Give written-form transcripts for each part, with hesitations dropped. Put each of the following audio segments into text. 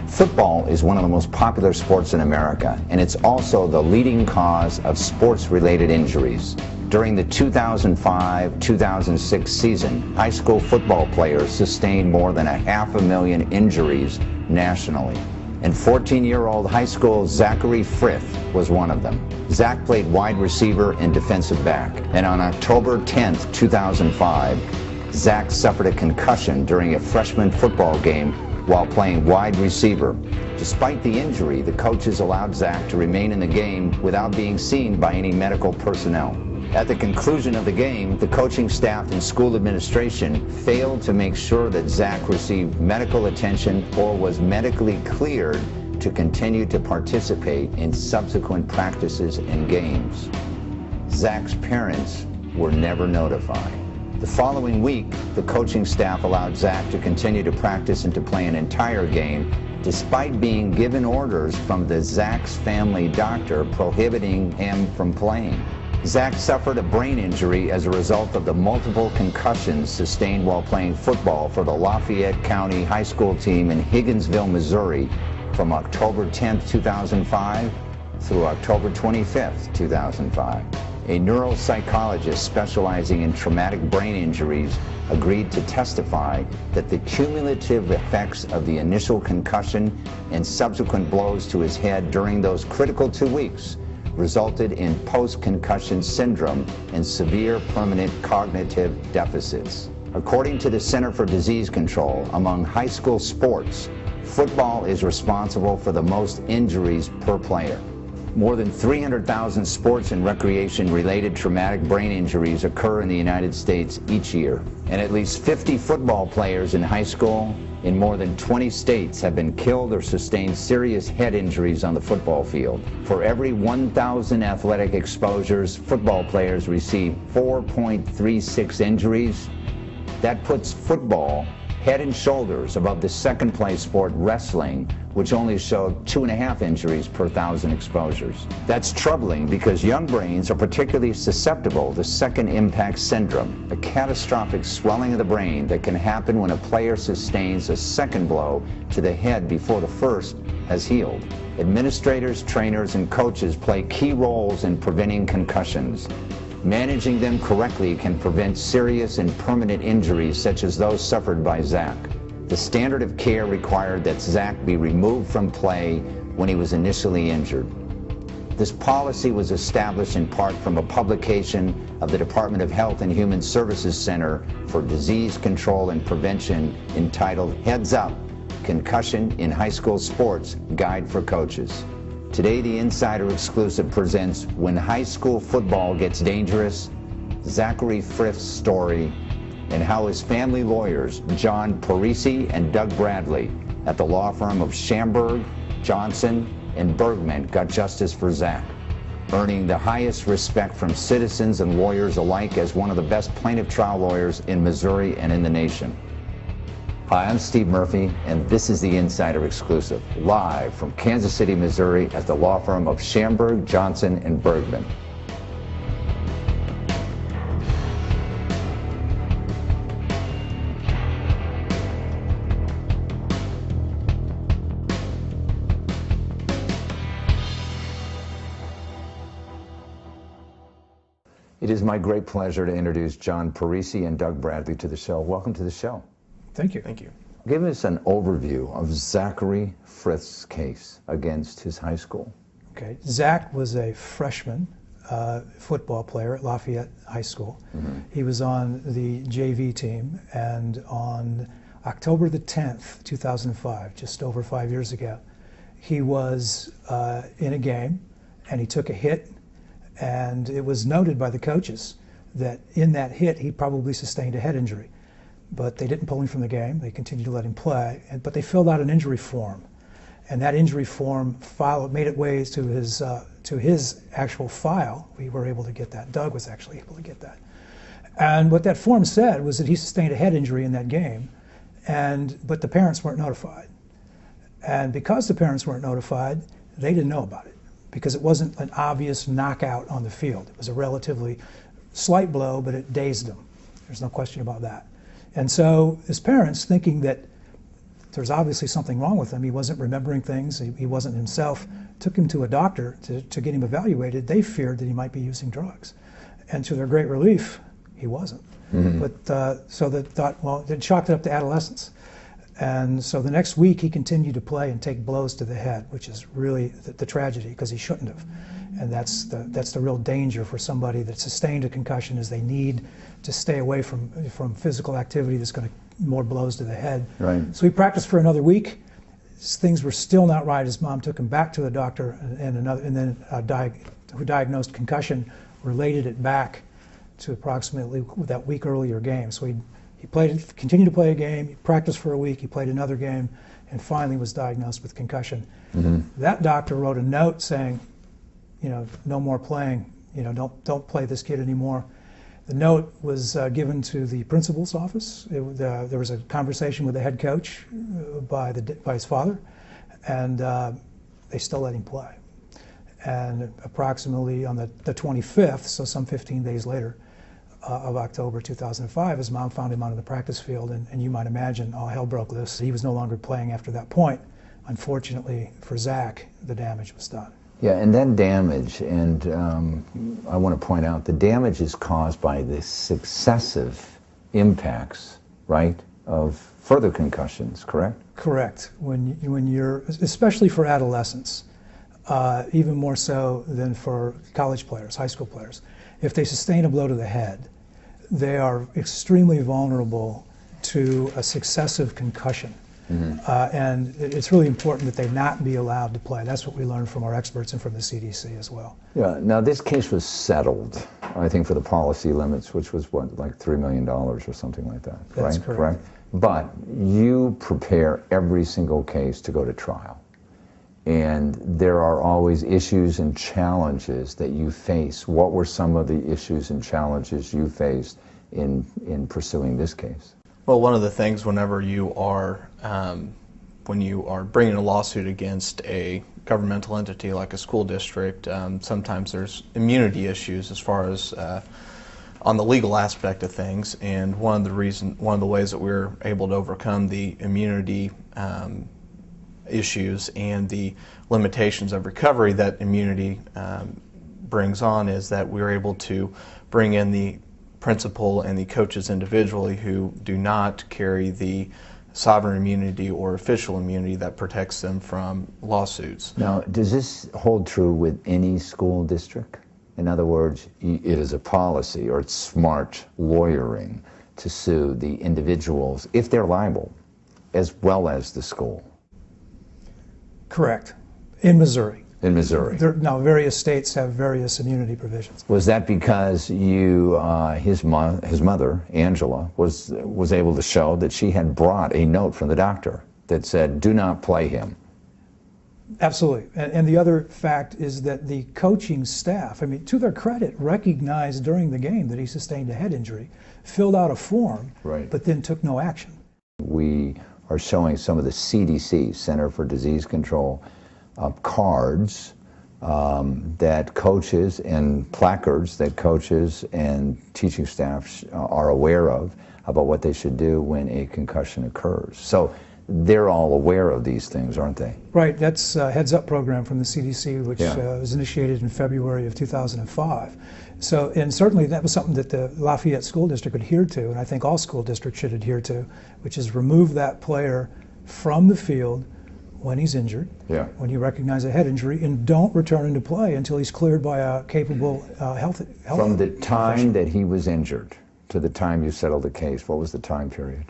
Football is one of the most popular sports in America, and it's also the leading cause of sports-related injuries. During the 2005-2006 season, high school football players sustained more than 500,000 injuries nationally. And 14-year-old high school Zachary Frith was one of them. Zach played wide receiver and defensive back, and on October 10th, 2005, Zach suffered a concussion during a freshman football game while playing wide receiver. Despite the injury, the coaches allowed Zach to remain in the game without being seen by any medical personnel. At the conclusion of the game, the coaching staff and school administration failed to make sure that Zach received medical attention or was medically cleared to continue to participate in subsequent practices and games. Zach's parents were never notified. The following week, the coaching staff allowed Zach to continue to practice and to play an entire game, despite being given orders from Zach's family doctor prohibiting him from playing. Zach suffered a brain injury as a result of the multiple concussions sustained while playing football for the Lafayette County High School team in Higginsville, Missouri, from October 10, 2005 through October 25, 2005. A neuropsychologist specializing in traumatic brain injuries agreed to testify that the cumulative effects of the initial concussion and subsequent blows to his head during those critical 2 weeks resulted in post-concussion syndrome and severe permanent cognitive deficits. According to the Center for Disease Control, among high school sports, football is responsible for the most injuries per player. More than 300,000 sports and recreation-related traumatic brain injuries occur in the United States each year. And at least 50 football players in high school in more than 20 states have been killed or sustained serious head injuries on the football field. For every 1,000 athletic exposures, football players receive 4.36 injuries. That puts football head and shoulders above the second-place sport, wrestling, which only showed 2.5 injuries per 1,000 exposures. That's troubling because young brains are particularly susceptible to second impact syndrome, a catastrophic swelling of the brain that can happen when a player sustains a second blow to the head before the first has healed. Administrators, trainers, and coaches play key roles in preventing concussions. Managing them correctly can prevent serious and permanent injuries such as those suffered by Zach. The standard of care required that Zach be removed from play when he was initially injured. This policy was established in part from a publication of the Department of Health and Human Services Center for Disease Control and Prevention entitled Heads Up, Concussion in High School Sports Guide for Coaches. Today, the Insider Exclusive presents When High School Football Gets Dangerous, Zachary Frith's story, and how his family lawyers, John Parisi and Doug Bradley, at the law firm of Schamberg, Johnson, and Bergman, got justice for Zach, earning the highest respect from citizens and lawyers alike as one of the best plaintiff trial lawyers in Missouri and in the nation. Hi, I'm Steve Murphy, and this is the Insider Exclusive, live from Kansas City, Missouri, at the law firm of Schamberg, Johnson, and Bergman. It is my great pleasure to introduce John Parisi and Doug Bradley to the show. Welcome to the show. Thank you. Thank you. Give us an overview of Zachary Frith's case against his high school. Okay. Zach was a freshman football player at Lafayette High School. Mm-hmm. He was on the JV team, and on October the 10th, 2005, just over 5 years ago, he was in a game, and he took a hit, and it was noted by the coaches that in that hit he probably sustained a head injury. But they didn't pull him from the game. They continued to let him play, but they filled out an injury form, and that injury form made its way to his actual file. We were able to get that. Doug was actually able to get that. And what that form said was that he sustained a head injury in that game, but the parents weren't notified. And because the parents weren't notified, they didn't know about it because it wasn't an obvious knockout on the field. It was a relatively slight blow, but it dazed them. There's no question about that. And so his parents, thinking that there's obviously something wrong with him, he wasn't remembering things, he wasn't himself, took him to a doctor to get him evaluated. They feared that he might be using drugs. And to their great relief, he wasn't. Mm-hmm. But so they thought, well, they chalked it up to adolescence. And so the next week he continued to play and take blows to the head, which is really the tragedy, because he shouldn't have. And that's the real danger for somebody that sustained a concussion, is they need to stay away from physical activity that's going to more blows to the head. Right. So he practiced for another week. Things were still not right. His mom took him back to the doctor, who diagnosed concussion, related it back to approximately that week earlier game. So he continued to play a game, he practiced for a week, he played another game, and finally was diagnosed with concussion. Mm-hmm. That doctor wrote a note saying, no more playing, don't play this kid anymore. The note was given to the principal's office. There was a conversation with the head coach by his father, and they still let him play. And approximately on the 25th, so some 15 days later, of October 2005, his mom found him out on the practice field, and you might imagine all hell broke loose. He was no longer playing after that point. Unfortunately for Zach, the damage was done. Yeah, and then damage, and I want to point out the damage is caused by the successive impacts, right, of further concussions, correct? Correct. When you're, especially for adolescents, even more so than for college players, high school players, if they sustain a blow to the head, they are extremely vulnerable to a successive concussion. Mm-hmm. And it's really important that they not be allowed to play. That's what we learned from our experts and from the CDC as well. Yeah. Now this case was settled, I think, for the policy limits, which was what, like $3 million or something like that. That's right? correct. But you prepare every single case to go to trial. And there are always issues and challenges that you face. What were some of the issues and challenges you faced in pursuing this case? Well, one of the things whenever you are, when you are bringing a lawsuit against a governmental entity like a school district, sometimes there's immunity issues as far as on the legal aspect of things. And one of the ways that we're able to overcome the immunity issues and the limitations of recovery that immunity brings on is that we're able to bring in the principal and the coaches individually who do not carry the sovereign immunity or official immunity that protects them from lawsuits. Now, does this hold true with any school district? In other words, it is a policy or it's smart lawyering to sue the individuals if they're liable, as well as the school. Correct. In Missouri. In Missouri. Now, various states have various immunity provisions. Was that because his mother, Angela, was able to show that she had brought a note from the doctor that said, do not play him? Absolutely. And the other fact is that the coaching staff, I mean, to their credit, recognized during the game that he sustained a head injury, filled out a form, right, but then took no action. We are showing some of the CDC, Center for Disease Control, cards that coaches and placards that coaches and teaching staff are aware of about what they should do when a concussion occurs. So they're all aware of these things, aren't they? Right. That's a Heads Up program from the CDC, which was initiated in February of 2005. So, and certainly that was something that the Lafayette School District adhered to, and I think all school districts should adhere to, which is remove that player from the field when he's injured, when you recognize a head injury, and don't return him to play until he's cleared by a capable health From the time that he was injured to the time you settled the case, what was the time period?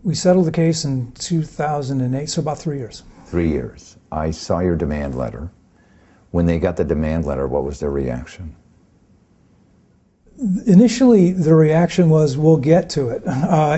We settled the case in 2008, so about 3 years. 3 years. I saw your demand letter. When they got the demand letter, what was their reaction? Initially, the reaction was, we'll get to it.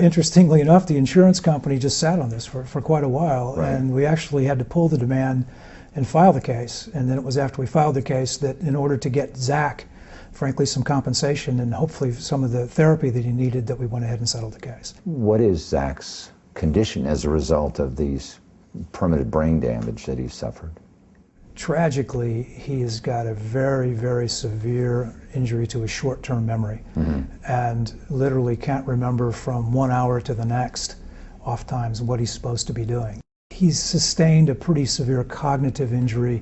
Interestingly enough, the insurance company just sat on this for quite a while, right, and we actually had to pull the demand and file the case. And then it was after we filed the case that in order to get Zach, frankly, some compensation and hopefully some of the therapy that he needed, that we went ahead and settled the case. What is Zach's condition as a result of these permanent brain damage that he suffered? Tragically, he has got a very, very severe injury to his short-term memory, and literally can't remember from 1 hour to the next, oftentimes, what he's supposed to be doing. He's sustained a pretty severe cognitive injury,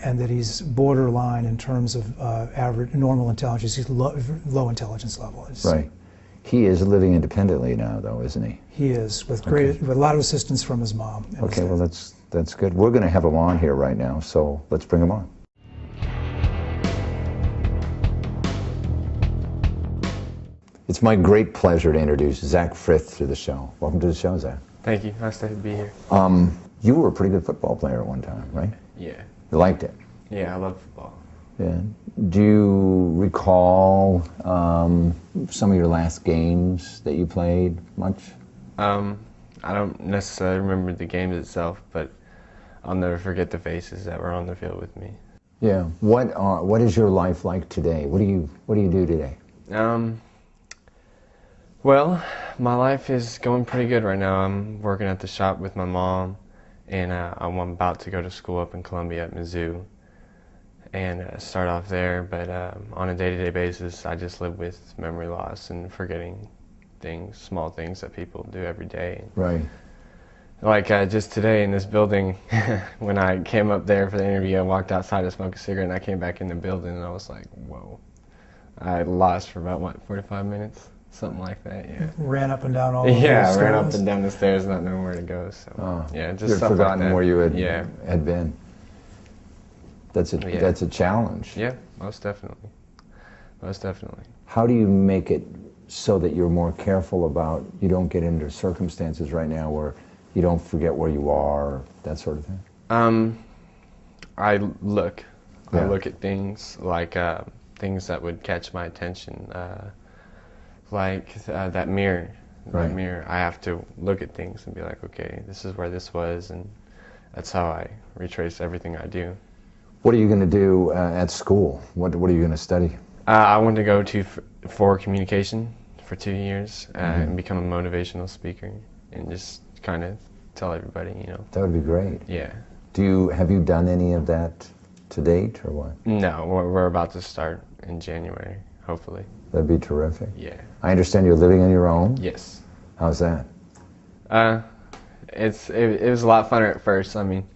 and that he's borderline in terms of average normal intelligence. He's low intelligence level. Right. He is living independently now, though, isn't he? He is, with with a lot of assistance from his mom. Okay, well, that's good. We're going to have him on here right now, so let's bring him on. It's my great pleasure to introduce Zach Frith to the show. Welcome to the show, Zach. Thank you. Nice to be here. You were a pretty good football player at one time, right? Yeah. You liked it? Yeah, I love football. Yeah. Do you recall some of your last games that you played much? I don't necessarily remember the games itself, but I'll never forget the faces that were on the field with me. Yeah. What is your life like today? What do you do today? Well, my life is going pretty good right now. I'm working at the shop with my mom, and I'm about to go to school up in Columbia at Mizzou and start off there. But on a day-to-day basis, I just live with memory loss and forgetting things, small things that people do every day. Right. Like just today in this building, when I came up there for the interview, I walked outside to smoke a cigarette, and I came back in the building, and I was like, whoa. I lost for about, what, 45 minutes? Something like that, yeah. Ran up and down all the stairs. Yeah, I ran up stairs. and down the stairs, not knowing where to go. So yeah, just You'd stuff forgotten like that. where you had been. That's a challenge. Yeah, most definitely. Most definitely. How do you make it so that you're more careful about, you don't get into circumstances right now where you don't forget where you are, that sort of thing? I look. Yeah. I look at things like things that would catch my attention. Like that mirror. Right. That mirror. I have to look at things and be like, okay, this is where this was, and that's how I retrace everything I do. What are you going to do at school? What are you going to study? I want to go for communication for 2 years and become a motivational speaker and just kind of tell everybody, you know. That would be great. Yeah. Have you done any of that to date, or what? No, we're about to start in January, hopefully. That'd be terrific. Yeah. I understand you're living on your own? Yes. How's that? It was a lot funner at first. I mean,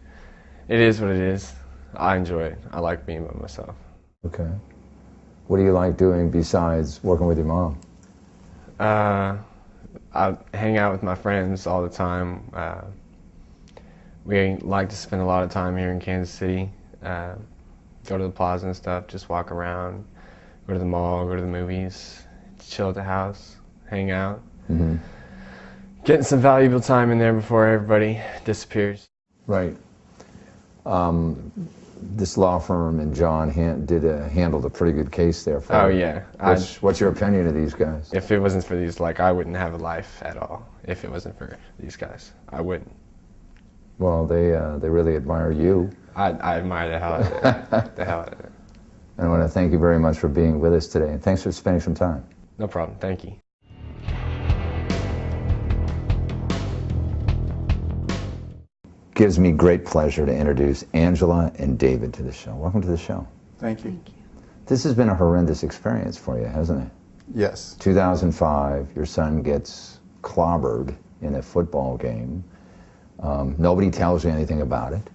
it is what it is. I enjoy it. I like being by myself. Okay. What do you like doing besides working with your mom? I hang out with my friends all the time. We like to spend a lot of time here in Kansas City. Go to the plaza and stuff, just walk around, go to the mall, go to the movies, chill at the house, hang out. Mm-hmm. Getting some valuable time in there before everybody disappears. Right. This law firm and John handled a pretty good case there for Oh you. yeah. What's your opinion of these guys? If it wasn't for these, I wouldn't have a life at all. If it wasn't for these guys, I wouldn't. Well, they really admire you. I admire the hell out of it. The hell out of it. And I want to thank you very much for being with us today, and thanks for spending some time. No problem. Thank you. Gives me great pleasure to introduce Angela and David to the show. Welcome to the show. Thank you. Thank you. This has been a horrendous experience for you, hasn't it? Yes. 2005, your son gets clobbered in a football game. Nobody tells you anything about it.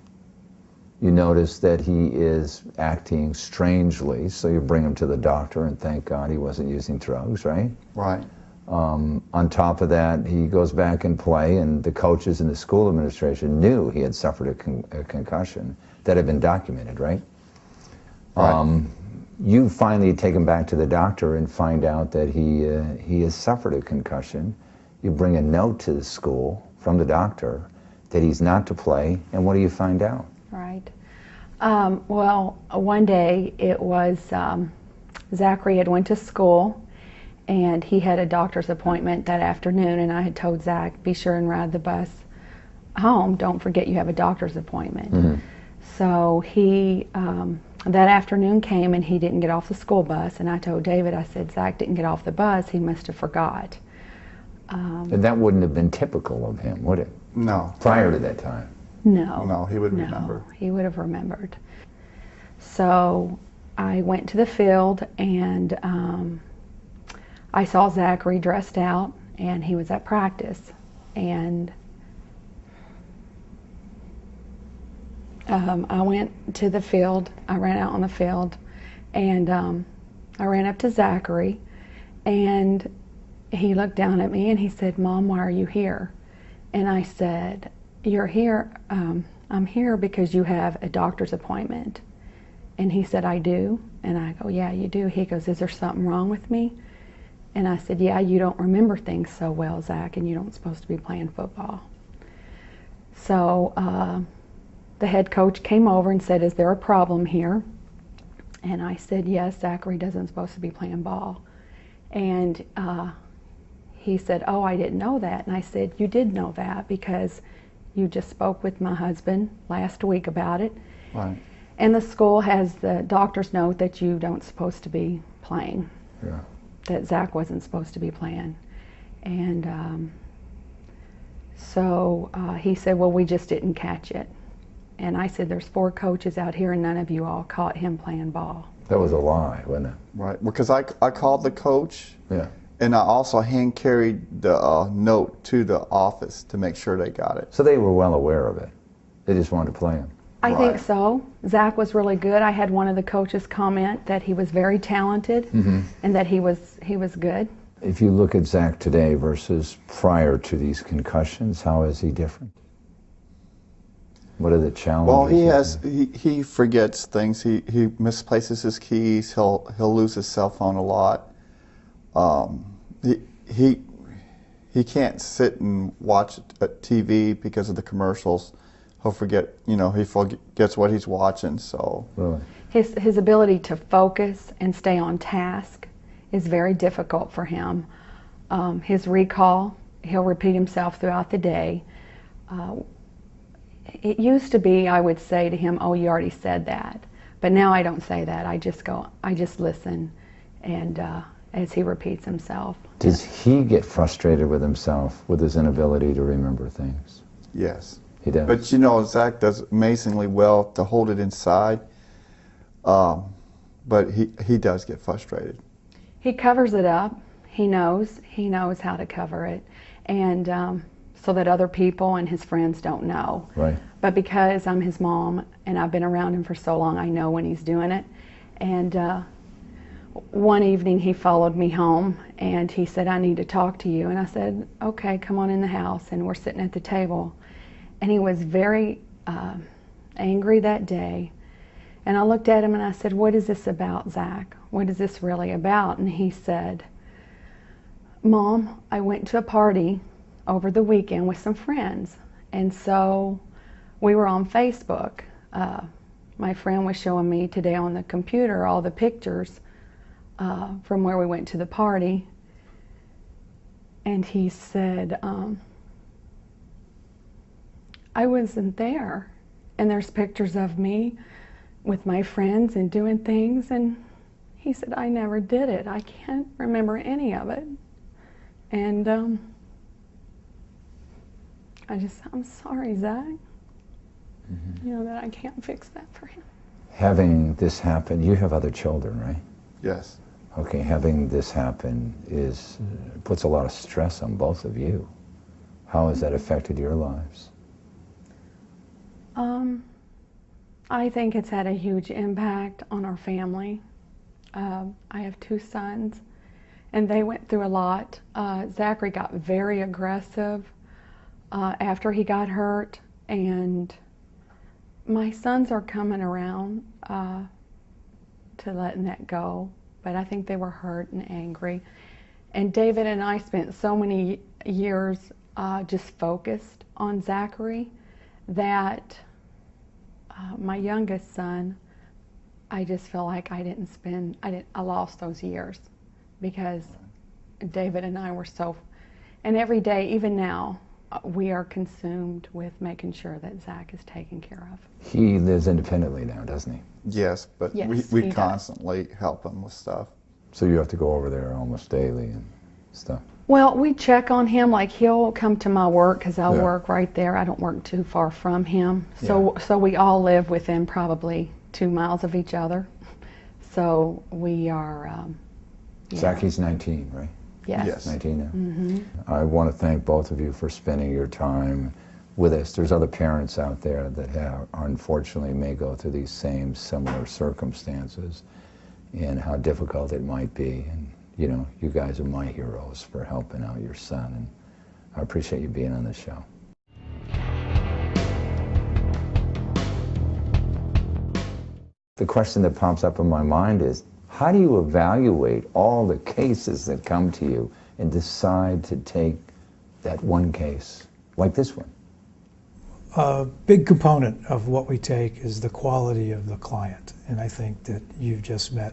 You notice that he is acting strangely, so you bring him to the doctor, and thank God he wasn't using drugs, right? Right. On top of that, he goes back and play, and the coaches and the school administration knew he had suffered a concussion that had been documented, right? Right. You finally take him back to the doctor and find out that he has suffered a concussion. You bring a note to the school from the doctor that he's not to play, and what do you find out? Right. Well, one day it was Zachary had went to school, and he had a doctor's appointment that afternoon, and I had told Zach, be sure and ride the bus home. Don't forget you have a doctor's appointment. Mm-hmm. So he, that afternoon came, and he didn't get off the school bus, and I told David, I said, Zach didn't get off the bus, he must have forgot. And that wouldn't have been typical of him, would it? No. Prior to that time? No. No, he would remember. He would have remembered. So I went to the field, and I saw Zachary dressed out, and he was at practice. And I went to the field. I ran out on the field, and I ran up to Zachary, and he looked down at me and he said, "Mom, why are you here?" And I said, "You're here, I'm here because you have a doctor's appointment." And he said, "I do." And I go, "Yeah, you do." He goes, "Is there something wrong with me?" And I said, "Yeah, you don't remember things so well, Zach, and you don't supposed to be playing football." So the head coach came over and said, "Is there a problem here?" And I said, "Yes, Zachary doesn't supposed to be playing ball." And he said, "Oh, I didn't know that." And I said, "You did know that because you just spoke with my husband last week about it. Right. And the school has the doctor's note that you don't supposed to be playing." Yeah. That Zach wasn't supposed to be playing. And so he said, "Well, we just didn't catch it." And I said, "There's 4 coaches out here and none of you all caught him playing ball." That was a lie, wasn't it? Right. Because I called the coach. Yeah. And I also hand carried the note to the office to make sure they got it. So they were well aware of it. They just wanted to play him. I think Right. so. Zach was really good. I had one of the coaches comment that he was very talented and that he was good. If you look at Zach today versus prior to these concussions, how is he different? What are the challenges? Well, he forgets things. He misplaces his keys. He'll lose his cell phone a lot. He can't sit and watch TV because of the commercials. He'll forget, he forgets what he's watching, so. Really? His ability to focus and stay on task is very difficult for him. His recall, he'll repeat himself throughout the day. It used to be I would say to him, "Oh, you already said that." But now I don't say that. I just listen, and as he repeats himself. Does he get frustrated with himself, with his inability to remember things? Yes. He does. But Zach does amazingly well to hold it inside. But he does get frustrated. He covers it up. He knows how to cover it, and so that other people and his friends don't know. Right. But because I'm his mom and I've been around him for so long, I know when he's doing it. And one evening he followed me home and he said, "I need to talk to you." And I said, "Okay, come on in the house." And we're sitting at the table. And he was very angry that day. And I looked at him and I said, "What is this about, Zach? What is this really about?" And he said, "Mom, I went to a party over the weekend with some friends. And so we were on Facebook. My friend was showing me today on the computer all the pictures from where we went to the party." And he said, "I wasn't there. And there's pictures of me with my friends and doing things." And he said, "I never did it. I can't remember any of it." And I'm sorry, Zach, that I can't fix that for him. Having this happen, you have other children, right? Yes. Okay, having this happen puts a lot of stress on both of you. How has that affected your lives? I think it's had a huge impact on our family. I have 2 sons, and they went through a lot. Zachary got very aggressive after he got hurt, and my sons are coming around to letting that go, but I think they were hurt and angry. And David and I spent so many years just focused on Zachary that my youngest son, I just feel like I lost those years because David and I were so, and every day, even now, we are consumed with making sure that Zach is taken care of. He lives independently now, doesn't he? Yes, but Yes, we constantly help him with stuff. So you have to go over there almost daily and stuff. Well, we check on him, like he'll come to my work because I Yeah. work right there. I don't work too far from him. So we all live within probably 2 miles of each other. So we are, Zachy's 19, right? yes. Yes. 19 now. I want to thank both of you for spending your time with us. There's other parents out there that unfortunately may go through these same similar circumstances and how difficult it might be. And you know, you guys are my heroes for helping out your son, and I appreciate you being on the show. The question that pops up in my mind is, how do you evaluate all the cases that come to you and decide to take that one case, like this one? A big component of what we take is the quality of the client, and I think that you've just met,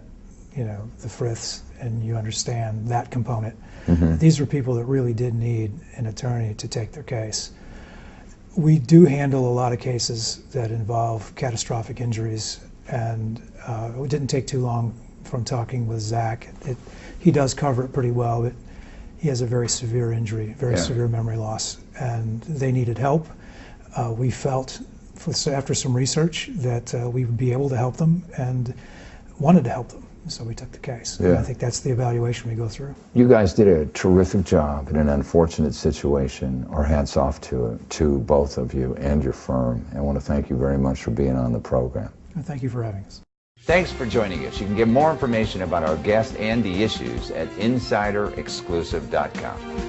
you know, the Friths, and you understand that component. These are people that really did need an attorney to take their case. We do handle a lot of cases that involve catastrophic injuries, and it didn't take too long from talking with Zach. He does cover it pretty well, but he has a very severe injury, very severe memory loss, and they needed help. We felt, after some research, that we would be able to help them and wanted to help them. So we took the case. And I think that's the evaluation we go through. You guys did a terrific job in an unfortunate situation. Our hats off to both of you and your firm. I want to thank you very much for being on the program. And thank you for having us. Thanks for joining us. You can get more information about our guest and the issues at insiderexclusive.com.